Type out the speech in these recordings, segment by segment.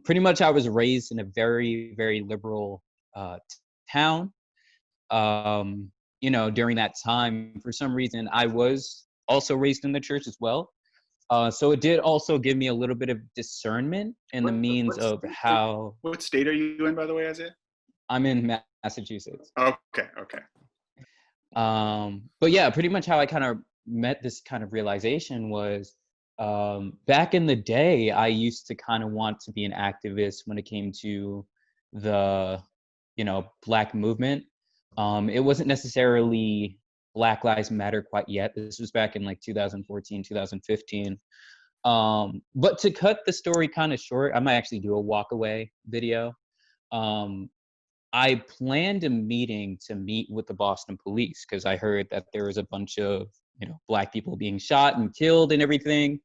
Pretty much I was raised in a very, very liberal town. During that time, for some reason, I was also raised in the church as well. So it did also give me a little bit of discernment in the means What of state, how what state are you in, by the way, Isaiah? I'm in Massachusetts. Okay, okay. But yeah, pretty much how I kind of met this kind of realization was back in the day, I used to kind of want to be an activist when it came to the, Black movement. It wasn't necessarily Black Lives Matter quite yet. This was back in like 2014, 2015. But to cut the story kind of short, I might actually do a walk away video. Um, I planned a meeting to meet with the Boston police because I heard that there was a bunch of, Black people being shot and killed and everything.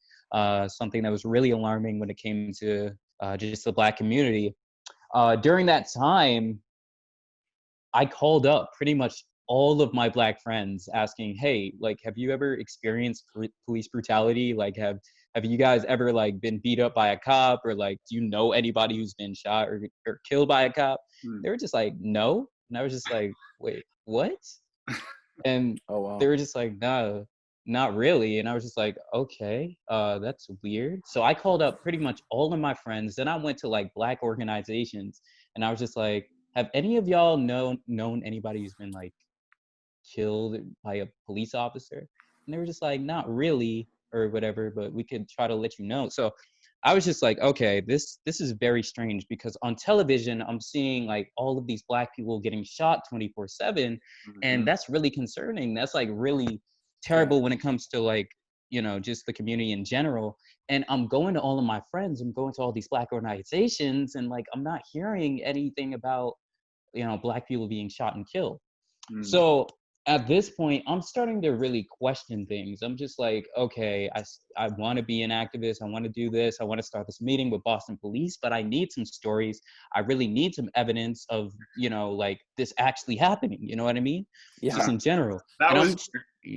Something that was really alarming when it came to just the Black community. During that time, I called up pretty much all of my Black friends asking, "Hey, like, have you ever experienced police brutality? Like, have you guys ever like been beat up by a cop, or like, do you know anybody who's been shot or killed by a cop?" Hmm. They were just like, "No," and I was just like, "Wait, what?" And Oh they wow. were just like, "No, not really." And I was just like, "Okay, that's weird." So I called up pretty much all of my friends. Then I went to like Black organizations, and I was just like, "Have any of y'all known anybody who's been like killed by a police officer?" And they were just like, "Not really," or whatever, but we could try to let you know. So I was just like, okay, this is very strange because on television I'm seeing like all of these Black people getting shot 24/7, and Mhm. that's really concerning. That's like really Yeah. terrible when it comes to like, just the community in general. And I'm going to all of my friends, I'm going to all these Black organizations, and like I'm not hearing anything about, Black people being shot and killed. Mm. So at this point, I'm starting to really question things. I'm just like, okay, I want to be an activist. I want to do this. I want to start this meeting with Boston police, but I need some stories. I really need some evidence of, like this actually happening. You know what I mean? Just Yeah. in general. That And was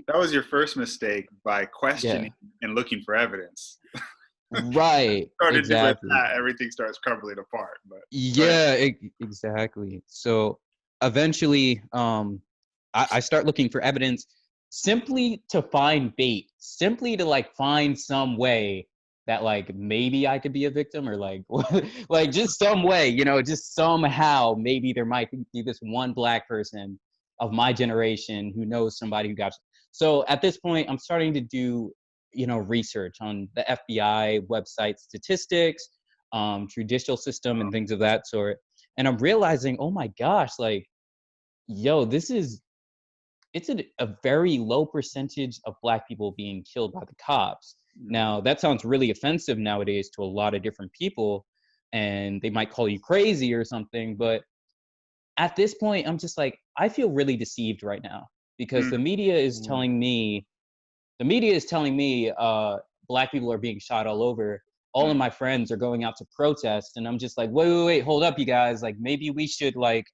that was your first mistake by questioning yeah, and looking for evidence. right. Started doing Exactly. that, everything starts crumbling apart. But go ahead. Yeah, exactly. So eventually, I start looking for evidence simply to find bait, simply to like find some way that like maybe I could be a victim, or like like just some way, just somehow maybe there might be this one Black person of my generation who knows somebody who got. So at this point, I'm starting to do, research on the FBI website statistics, judicial system, and things of that sort. And I'm realizing, oh my gosh, like, yo, it's a very low percentage of Black people being killed by the cops. Mhm. Now, that sounds really offensive nowadays to a lot of different people, and they might call you crazy or something. But at this point, I'm just like, I feel really deceived right now because Mm. Mm. the media is telling me Black people are being shot all over. All of Mm. my friends are going out to protest, and I'm just like, wait, hold up, you guys. Like, maybe we should like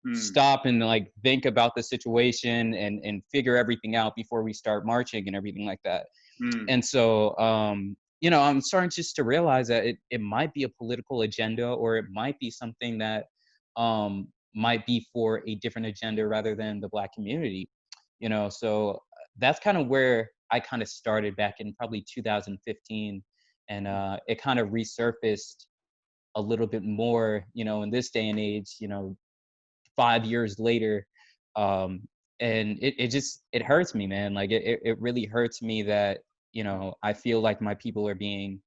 Mm. stop and like think about the situation and figure everything out before we start marching and everything like that. Mm. And so, I'm starting just to realize that it might be a political agenda, or it might be something that might be for a different agenda rather than the Black community. So that's kind of where I kind of started back in probably 2015, and it kind of resurfaced a little bit more, in this day and age, 5 years later. um and it hurts me, man. Like it really hurts me that, I feel like my people are being,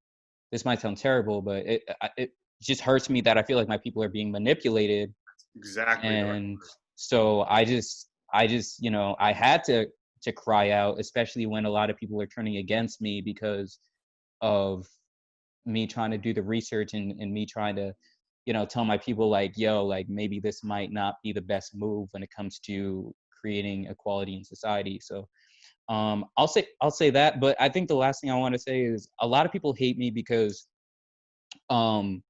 this might sound terrible, but it just hurts me that I feel like my people are being manipulated. Exactly the right. And so I just I had to cry out, especially when a lot of people are turning against me because of me trying to do the research, and me trying to, tell my people like, yo, like maybe this might not be the best move when it comes to creating equality in society. So I'll say that. But I think the last thing I want to say is a lot of people hate me because um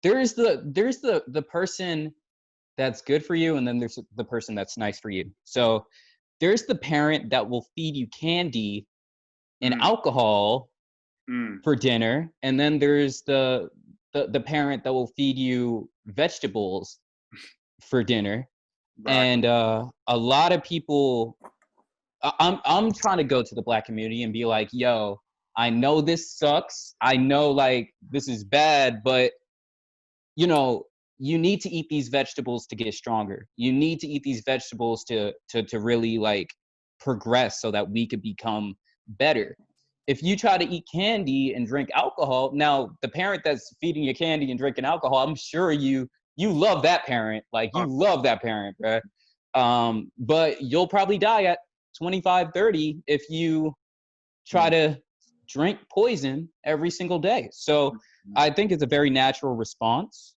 there's the person that's good for you, and then there's the person that's nice for you. So there's the parent that will feed you candy and Mm. alcohol Mm. for dinner, and then there's the parent that will feed you vegetables for dinner. Right. And a lot of people, I'm trying to go to the Black community and be like, yo, I know this sucks. I know like this is bad, but you know, you need to eat these vegetables to get stronger. You need to eat these vegetables to really like progress so that we could become better. If you try to eat candy and drink alcohol, now the parent that's feeding you candy and drinking alcohol, I'm sure you love that parent. Like you love that parent, bruh. But you'll probably die at 25, 30 if you try to drink poison every single day. So I think it's a very natural response.